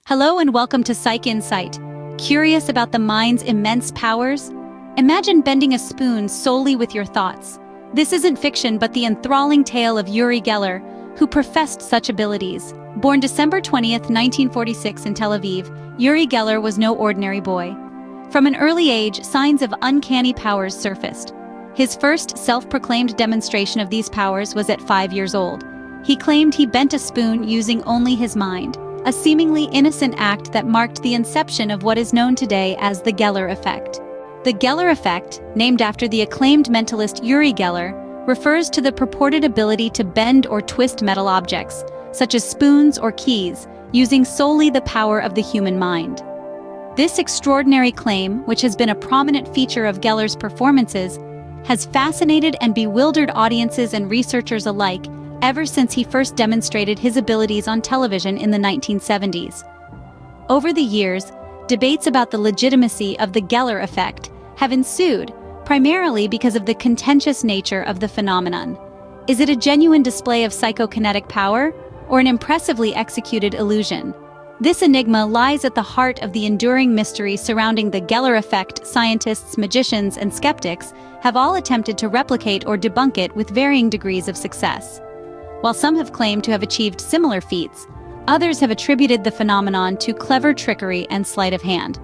Hello and welcome to Psych Insight. Curious about the mind's immense powers? Imagine bending a spoon solely with your thoughts. This isn't fiction, but the enthralling tale of Uri Geller, who professed such abilities. Born December 20th, 1946 in Tel Aviv, Yuri Geller was no ordinary boy. From an early age, signs of uncanny powers surfaced. His first self-proclaimed demonstration of these powers was at 5 years old. He claimed he bent a spoon using only his mind, a seemingly innocent act that marked the inception of what is known today as the Geller effect. The Geller effect, named after the acclaimed mentalist Uri Geller, refers to the purported ability to bend or twist metal objects, such as spoons or keys, using solely the power of the human mind. This extraordinary claim, which has been a prominent feature of Geller's performances, has fascinated and bewildered audiences and researchers alike ever since he first demonstrated his abilities on television in the 1970s. Over the years, debates about the legitimacy of the Geller effect have ensued, primarily because of the contentious nature of the phenomenon. Is it a genuine display of psychokinetic power, or an impressively executed illusion? This enigma lies at the heart of the enduring mystery surrounding the Geller effect. Scientists, magicians, and skeptics have all attempted to replicate or debunk it with varying degrees of success. While some have claimed to have achieved similar feats, others have attributed the phenomenon to clever trickery and sleight of hand.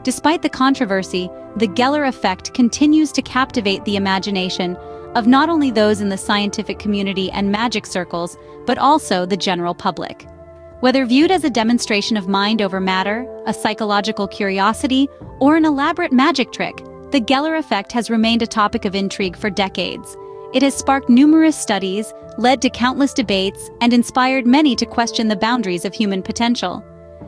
Despite the controversy, the Geller effect continues to captivate the imagination of not only those in the scientific community and magic circles, but also the general public. Whether viewed as a demonstration of mind over matter, a psychological curiosity, or an elaborate magic trick, the Geller effect has remained a topic of intrigue for decades. It has sparked numerous studies, led to countless debates, and inspired many to question the boundaries of human potential.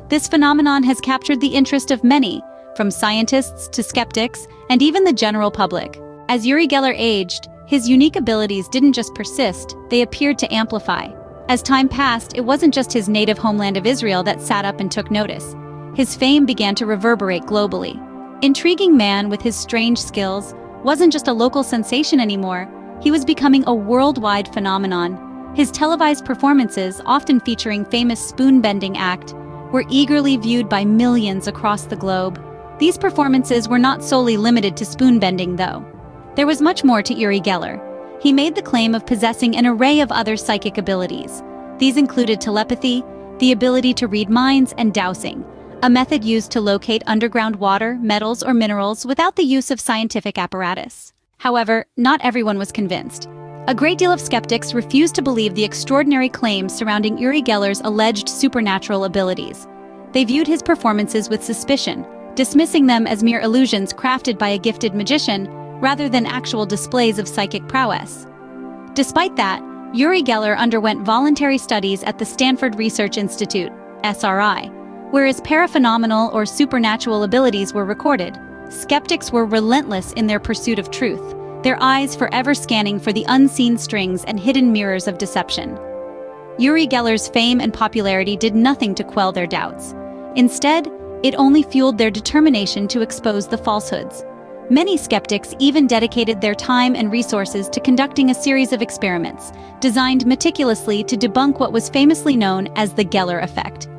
This phenomenon has captured the interest of many, from scientists to skeptics, and even the general public. As Yuri Geller aged, his unique abilities didn't just persist, they appeared to amplify. As time passed, it wasn't just his native homeland of Israel that sat up and took notice. His fame began to reverberate globally. Intriguing man with his strange skills wasn't just a local sensation anymore. He was becoming a worldwide phenomenon. His televised performances, often featuring famous spoon-bending act, were eagerly viewed by millions across the globe. These performances were not solely limited to spoon-bending, though. There was much more to Uri Geller. He made the claim of possessing an array of other psychic abilities. These included telepathy, the ability to read minds, and dowsing, a method used to locate underground water, metals, or minerals without the use of scientific apparatus. However, not everyone was convinced. A great deal of skeptics refused to believe the extraordinary claims surrounding Uri Geller's alleged supernatural abilities. They viewed his performances with suspicion, dismissing them as mere illusions crafted by a gifted magician rather than actual displays of psychic prowess. Despite that, Yuri Geller underwent voluntary studies at the Stanford Research Institute, SRI, where his paraphenomenal or supernatural abilities were recorded. Skeptics were relentless in their pursuit of truth, their eyes forever scanning for the unseen strings and hidden mirrors of deception. Yuri Geller's fame and popularity did nothing to quell their doubts. Instead, it only fueled their determination to expose the falsehoods. Many skeptics even dedicated their time and resources to conducting a series of experiments, designed meticulously to debunk what was famously known as the Geller effect.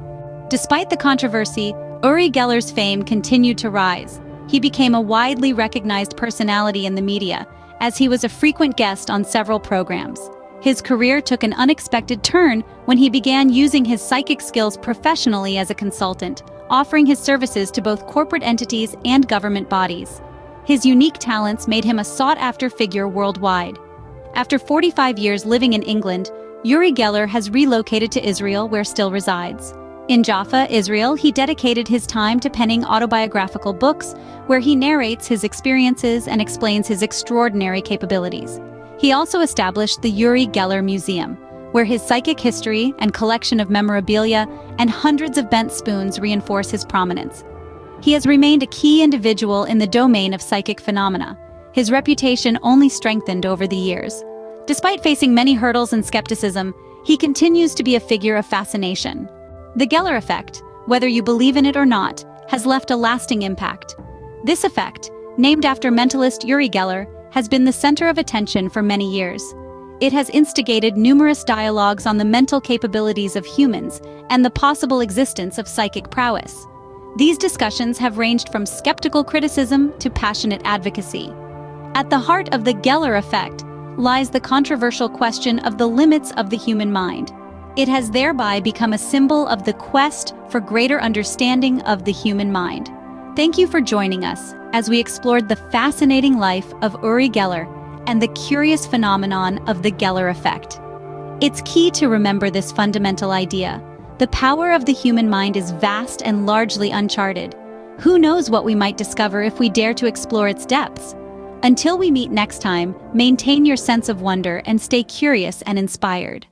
Despite the controversy, Uri Geller's fame continued to rise. He became a widely recognized personality in the media, as he was a frequent guest on several programs. His career took an unexpected turn when he began using his psychic skills professionally as a consultant, offering his services to both corporate entities and government bodies. His unique talents made him a sought-after figure worldwide. After 45 years living in England, Yuri Geller has relocated to Israel, where still resides. In Jaffa, Israel, he dedicated his time to penning autobiographical books, where he narrates his experiences and explains his extraordinary capabilities. He also established the Yuri Geller Museum, where his psychic history and collection of memorabilia and hundreds of bent spoons reinforce his prominence. He has remained a key individual in the domain of psychic phenomena. His reputation only strengthened over the years. Despite facing many hurdles and skepticism, he continues to be a figure of fascination. The Geller effect, whether you believe in it or not, has left a lasting impact. This effect, named after mentalist Uri Geller, has been the center of attention for many years. It has instigated numerous dialogues on the mental capabilities of humans and the possible existence of psychic prowess. These discussions have ranged from skeptical criticism to passionate advocacy. At the heart of the Geller effect lies the controversial question of the limits of the human mind. It has thereby become a symbol of the quest for greater understanding of the human mind. Thank you for joining us as we explored the fascinating life of Uri Geller and the curious phenomenon of the Geller effect. It's key to remember this fundamental idea. The power of the human mind is vast and largely uncharted. Who knows what we might discover if we dare to explore its depths? Until we meet next time, maintain your sense of wonder and stay curious and inspired.